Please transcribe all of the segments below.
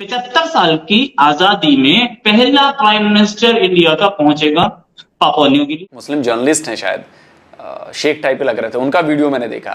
75 साल की आजादी में पहला प्राइम मिनिस्टर इंडिया का पहुंचेगा पापुआ न्यू गिनी। मुस्लिम जर्नलिस्ट हैं शायद, शेख टाइप पे लग रहे थे, उनका वीडियो मैंने देखा।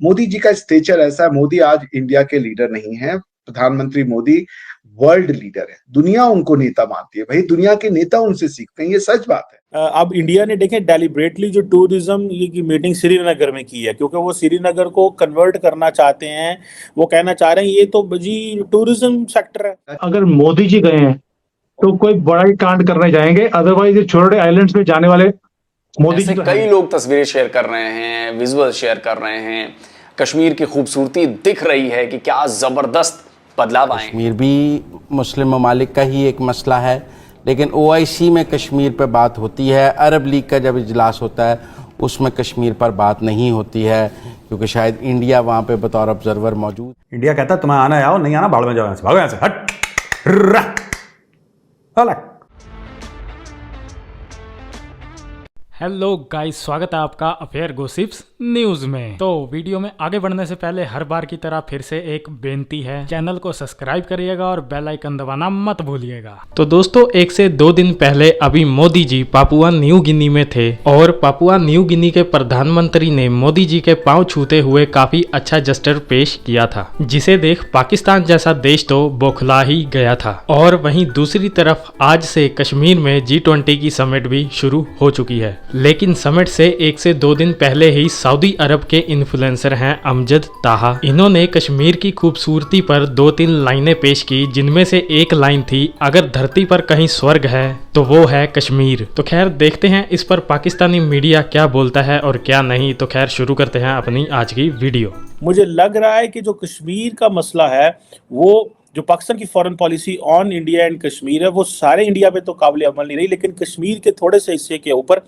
मोदी जी का स्टेचर ऐसा है, मोदी आज इंडिया के लीडर नहीं है। प्रधानमंत्री मोदी वर्ल्ड लीडर है, दुनिया उनको नेता मानती है। भाई दुनिया के नेता उनसे सीखते हैं, ये सच बात है। अब इंडिया ने देखें डेलिब्रेटली जो टूरिज्म ये की मीटिंग श्रीनगर में की है, क्योंकि वो श्रीनगर को कन्वर्ट करना चाहते हैं। वो कहना चाह रहे हैं ये तो जी टूरिज्म सेक्टर है। अगर मोदी जी गए हैं तो कोई बड़ा ही कांड करने जाएंगे, अदरवाइज ये छोटे आइलैंड्स में जाने वाले मोदी जी। कई लोग तस्वीरें शेयर कर रहे हैं, विजुअल शेयर कर रहे हैं। कश्मीर की खूबसूरती दिख रही है कि क्या जबरदस्त बदलाव आए। कश्मीर भी मुस्लिम ममालिक का ही एक मसला है, लेकिन OIC में कश्मीर पर बात होती है। अरब लीग का जब इजलास होता है उसमें कश्मीर पर बात नहीं होती है, क्योंकि शायद इंडिया वहाँ पे बतौर ऑब्जर्वर मौजूद। इंडिया कहता है तुम्हें आना है आओ, नहीं आना भाड़ में जाओ, यहाँ से भागो, यहाँ से हट। हेलो गाइस, स्वागत है आपका अफेयर गॉसिप्स न्यूज में। तो वीडियो में आगे बढ़ने से पहले हर बार की तरह फिर से एक बेनती है, चैनल को सब्सक्राइब करिएगा और बेल आइकन दबाना मत भूलिएगा। तो दोस्तों, 1 से 2 दिन पहले अभी Modi ji Papua New Guinea में थे और पापुआ न्यू गिनी के प्रधानमंत्री ने मोदी जी के पांव छूते हुए काफी अच्छा जेस्चर पेश किया था, जिसे देख पाकिस्तान जैसा देश तो बौखला ही गया था। और वहीं दूसरी तरफ आज से कश्मीर में G20 की समिट भी शुरू हो चुकी है। लेकिन समिट से 1 से 2 दिन पहले ही सऊदी अरब के इन्फ्लुएंसर हैं अमजद ताहा, इन्होंने कश्मीर की खूबसूरती पर 2-3 लाइनें पेश की, जिनमें से एक लाइन थी, अगर धरती पर कहीं स्वर्ग है तो वो है कश्मीर। तो खैर देखते हैं इस पर पाकिस्तानी मीडिया क्या बोलता है और क्या नहीं। तो खैर शुरू करते हैं अपनी आज की वीडियो। मुझे लग रहा है कि जो कश्मीर का मसला है, वो जो पाकिस्तान की foreign policy on India and Kashmir है, वो सारे इंडिया पे तो काबिल अमल नहीं रही, लेकिन कश्मीर के थोड़े से हिस्से के ऊपर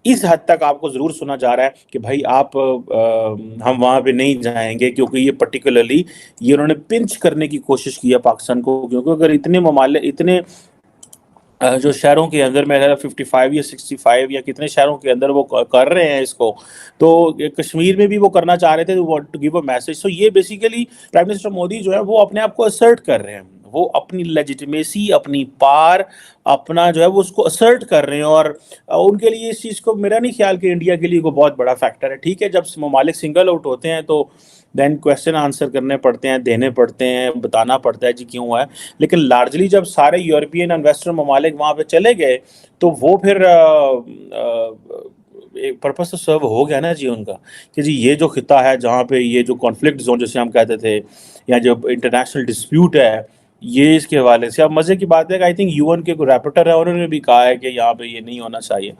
इस हद तक आपको ज़रूर सुना जा रहा है कि भाई आप हम वहाँ पे नहीं जाएंगे, क्योंकि ये पर्टिकुलरली ये उन्होंने पिंच करने की कोशिश की है पाकिस्तान को। क्योंकि अगर इतने ममालिक, इतने जो शहरों के अंदर में 55 या 65 या कितने शहरों के अंदर वो कर रहे हैं इसको, तो कश्मीर में भी वो करना चाह रहे थे, टू गिव अ मैसेज। सो ये बेसिकली प्राइम मिनिस्टर मोदी जो है वो अपने आप को असर्ट कर रहे हैं, वो अपनी लेजिटिमेसी, अपनी पार, अपना जो है वो उसको असर्ट कर रहे हैं। और उनके लिए इस चीज़ को, मेरा नहीं ख्याल कि इंडिया के लिए कोई बहुत बड़ा फैक्टर है। ठीक है, जब ममालिक सिंगल आउट होते हैं तो देन क्वेश्चन आंसर करने पड़ते हैं, देने पड़ते हैं, बताना पड़ता है जी क्यों हुआ है। लेकिन लार्जली जब सारे यूरोपियन एंड वेस्टर्न ममालिक वहाँ पे चले गए तो वो फिर एक पर्पस तो सर्व हो गया ना जी उनका, कि जी ये जो खिता है जहाँ पे ये जो कॉन्फ्लिक्ट जोन जैसे हम कहते थे, या जो इंटरनेशनल डिस्प्यूट है, ये इसके हवाले से। अब मज़े की बात है कि आई थिंक UN के कोई रैपोर्टर है, उन्होंने भी कहा है कि यहाँ पे ये नहीं होना चाहिए।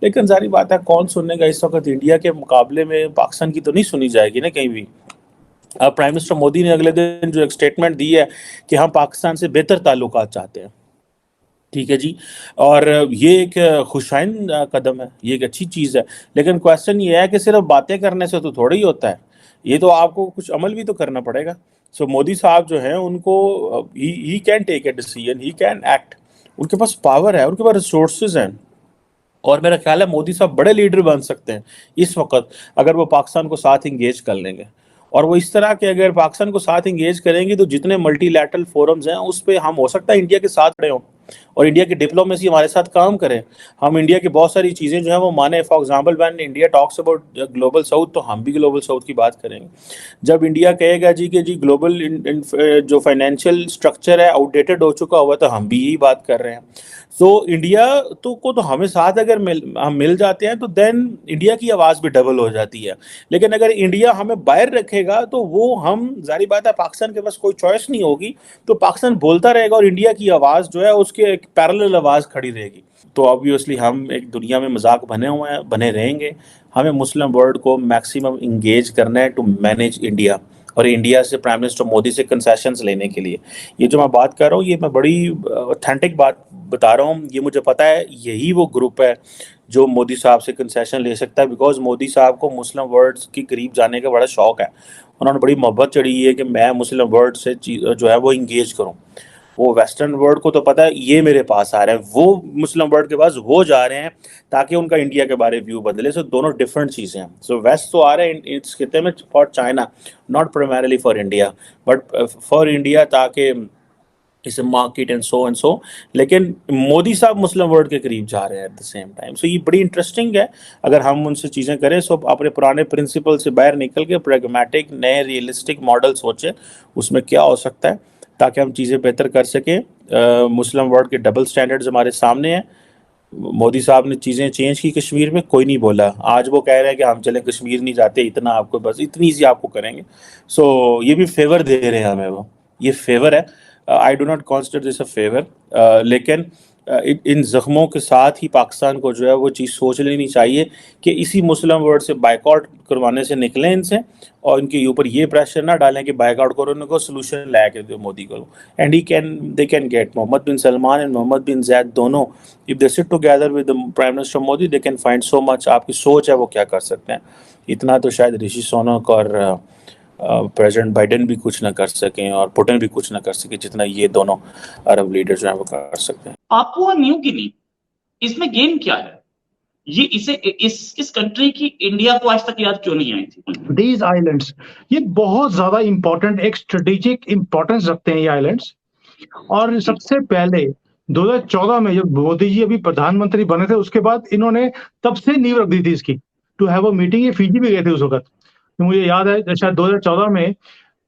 लेकिन सारी बात है, कौन सुनेगा इस वक्त इंडिया के मुकाबले में पाकिस्तान की तो नहीं सुनी जाएगी ना कहीं भी। अब प्राइम मिनिस्टर मोदी ने अगले दिन जो एक स्टेटमेंट दी है कि हम पाकिस्तान से बेहतर ताल्लुकात चाहते हैं, ठीक है जी, और ये एक खुशाइन कदम है, ये एक अच्छी चीज़ है। लेकिन क्वेश्चन ये है कि सिर्फ बातें करने से तो थोड़ा ही होता है, ये तो आपको कुछ अमल भी तो करना पड़ेगा। सो मोदी साहब जो हैं उनको he can take a decision, he can act, उनके पास पावर है, उनके पास रिसोर्सेज हैं। और मेरा ख्याल है मोदी साहब बड़े लीडर बन सकते हैं इस वक्त, अगर वो पाकिस्तान को साथ इंगेज कर लेंगे। और वो इस तरह के अगर पाकिस्तान को साथ इंगेज करेंगे तो जितने मल्टीलैटरल फोरम्स हैं उस पर हम हो सकता है इंडिया के साथ खड़े हों और इंडिया की डिप्लोमेसी हमारे साथ काम करें। हम इंडिया की बहुत सारी चीज़ें जो हैं वो माने। For example when India talks about global south, तो हम भी ग्लोबल साउथ की बात करेंगे। जब इंडिया कहेगा जी कि जी ग्लोबल जो फाइनेंशियल स्ट्रक्चर है आउटडेटेड हो चुका हुआ, तो हम भी यही बात कर रहे हैं। सो इंडिया तो हमें साथ अगर हम मिल जाते हैं तो देन इंडिया की आवाज़ भी डबल हो जाती है। लेकिन अगर इंडिया हमें बाहर रखेगा तो वो हम, जारी बात है, पाकिस्तान के पास कोई चॉइस नहीं होगी, तो पाकिस्तान बोलता रहेगा और इंडिया की आवाज़ जो है उसके एक पैरेलल आवाज़ खड़ी रहेगी। तो ऑब्वियसली हम एक दुनिया में मजाक बने हुए हैं, बने रहेंगे। हमें मुस्लिम वर्ल्ड को मैक्सिमम इंगेज करना है टू मैनेज इंडिया, और इंडिया से प्राइम मिनिस्टर मोदी से कंसेशंस लेने के लिए। ये जो मैं बात कर रहा हूँ, ये मैं बड़ी ऑथेंटिक बात बता रहा हूँ। ये मुझे पता है, यही वो ग्रुप है जो मोदी साहब से कंसेशन ले सकता है, बिकॉज मोदी साहब को मुस्लिम वर्ल्ड के करीब जाने का बड़ा शौक है। उन्होंने बड़ी मोहब्बत चढ़ी है कि मैं मुस्लिम वर्ल्ड से जो है वो इंगेज करूं। वो वेस्टर्न वर्ल्ड को तो पता है ये मेरे पास आ रहे हैं, वो मुस्लिम वर्ल्ड के पास वो जा रहे हैं ताकि उनका इंडिया के बारे में व्यू बदले। सो दोनों डिफरेंट चीज़ें हैं। सो वेस्ट तो आ रहे हैं इस खिते में for China, not primarily for India, but for India ताकि इस मार्केट एंड सो, लेकिन मोदी साहब मुस्लिम वर्ल्ड के करीब जा रहे हैं एट द सेम टाइम। सो ये बड़ी इंटरेस्टिंग है अगर हम उनसे चीज़ें करें। सो अपने पुराने प्रिंसिपल से बाहर निकल के प्रैग्मेटिक नए रियलिस्टिक मॉडल सोचें उसमें क्या हो सकता है ताकि हम चीज़ें बेहतर कर सकें। मुस्लिम वर्ल्ड के डबल स्टैंडर्ड्स हमारे सामने हैं। मोदी साहब ने चीज़ें चेंज की कश्मीर में, कोई नहीं बोला। आज वो कह रहे हैं कि हम चले कश्मीर नहीं जाते, इतना आपको बस इतनी सी आपको करेंगे। सो ये भी फेवर दे रहे हैं हमें, वो ये फेवर है। I do not consider this a favour, लेकिन इन जख्मों के साथ ही पाकिस्तान को जो है वो चीज़ सोच लेनी चाहिए कि इसी मुस्लिम वर्ल्ड से बाइकआउट करवाने से निकलें इनसे, और इनके ऊपर ये प्रेशर ना डालें कि बाइकआउट करो, उनको सोल्यूशन ला के दो मोदी को। And they can get Mohammed bin Salman and Mohammed bin Zayed दोनों, if they sit together with the prime minister Modi, they can find so much. आपकी सोच है वो क्या कर सकते हैं, इतना तो शायद ऋषि सुनक और प्रेसिडेंट बाइडेन भी कुछ ना कर सकें और पुतिन भी कुछ ना कर सके जितना ये दोनों अरब लीडर जो है वो कर सकते हैं। पापुआ न्यू गिनी, इसमें गेम क्या है? ये इस कंट्री की इंडिया को आज तक याद क्यों नहीं आई थी? दीज आइलैंड्स ये बहुत ज्यादा इंपॉर्टेंट, एक स्ट्रेटेजिक इंपॉर्टेंस रखते हैं ये आइलैंड्स। और सबसे पहले 2014 में जब मोदी जी अभी प्रधानमंत्री बने थे, उसके बाद इन्होंने तब से नींव रख दी थी इसकी, टू हैव अ मीटिंग। ये फिजी भी गए थे उस वक्त, तो मुझे याद है शायद 2014 में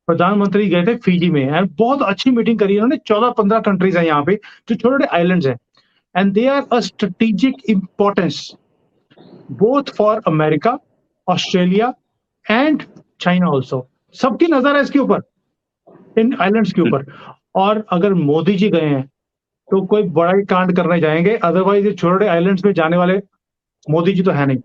प्रधानमंत्री गए थे फिजी में, एंड बहुत अच्छी मीटिंग करी इन्होंने। 14-15 कंट्रीज हैं यहाँ पे जो छोटे छोटे आइलैंड्स हैं, and they are a strategic importance both for America, Australia and China also. सबकी नजर है इसके ऊपर, इन आइलैंड्स के ऊपर। और अगर मोदी जी गए हैं तो कोई बड़ा ही कांड करने जाएंगे, अदरवाइज ये छोटे आइलैंड्स में जाने वाले मोदी जी तो है नहीं।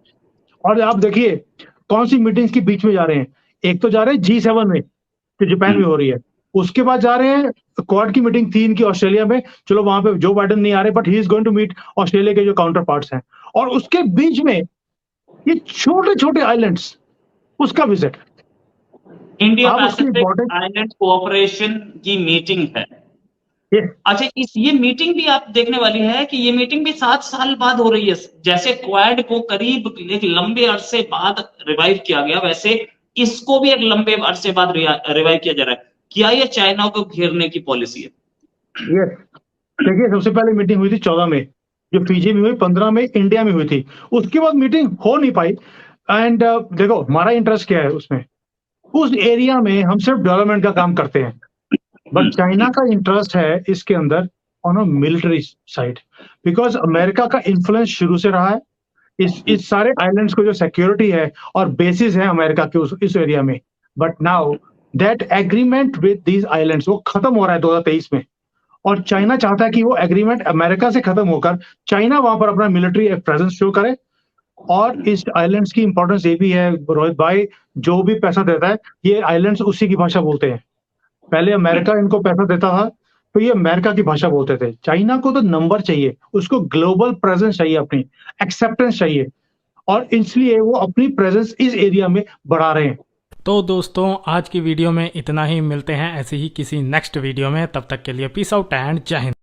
और आप देखिए कौन सी मीटिंग्स के बीच में जा रहे हैं। एक तो जा रहे हैं G7 में जो जापान में हो रही है, उसके बाद जा रहे हैं क्वाड की मीटिंग 3 की ऑस्ट्रेलिया में। चलो वहां पे जो बाइडेन नहीं आ रहे, but he is going to meet Australia के जो काउंटर पार्ट्स हैं। और उसके बीच में ये छोटे छोटे आइलैंड्स, उसका विजिट। इंडिया आप उसकी पैसिफिक important- आइलैंड कोऑपरेशन की मीटिंग है। ये अच्छा, ये मीटिंग भी आप देखने वाली है कि ये मीटिंग भी 7 साल बाद हो रही है। जैसे क्वाड को करीब एक लंबे अरसे बाद रिवाइव किया गया, वैसे इसको भी एक लंबे अरसे बाद रिवाइव किया जा रहा है। क्या ये चाइना को घेरने की पॉलिसी है? ये देखिए, सबसे पहले मीटिंग हुई थी 14 में, जो फिजी में हुई, 15 में इंडिया में हुई थी। उसके बाद मीटिंग हो नहीं पाई। एंड देखो हमारा इंटरेस्ट क्या है उसमें, उस एरिया में हम सिर्फ डेवलपमेंट का काम करते हैं, बट चाइना का इंटरेस्ट है इसके अंदर on a military side, because America का इन्फ्लुएंस शुरू से रहा है इस सारे आइलैंड्स को जो सिक्योरिटी है और बेसिस है अमेरिका के इस एरिया में। But now that agreement with these islands वो खत्म हो रहा है 2023 में, और चाइना चाहता है कि वो एग्रीमेंट अमेरिका से खत्म होकर चाइना वहां पर अपना मिलिट्री प्रेजेंस शो करे। और इस आइलैंड्स की इंपॉर्टेंस ये भी है रोहित भाई, जो भी पैसा देता है ये आइलैंड्स उसी की भाषा बोलते हैं। पहले अमेरिका इनको पैसा देता था तो ये अमेरिका की भाषा बोलते थे। चाइना को तो नंबर चाहिए, उसको ग्लोबल प्रेजेंस चाहिए, अपनी एक्सेप्टेंस चाहिए, और इसलिए वो अपनी प्रेजेंस इस एरिया में बढ़ा रहे हैं। तो दोस्तों आज की वीडियो में इतना ही, मिलते हैं ऐसे ही किसी नेक्स्ट वीडियो में। तब तक के लिए पीस आउट एंड जय हिंद।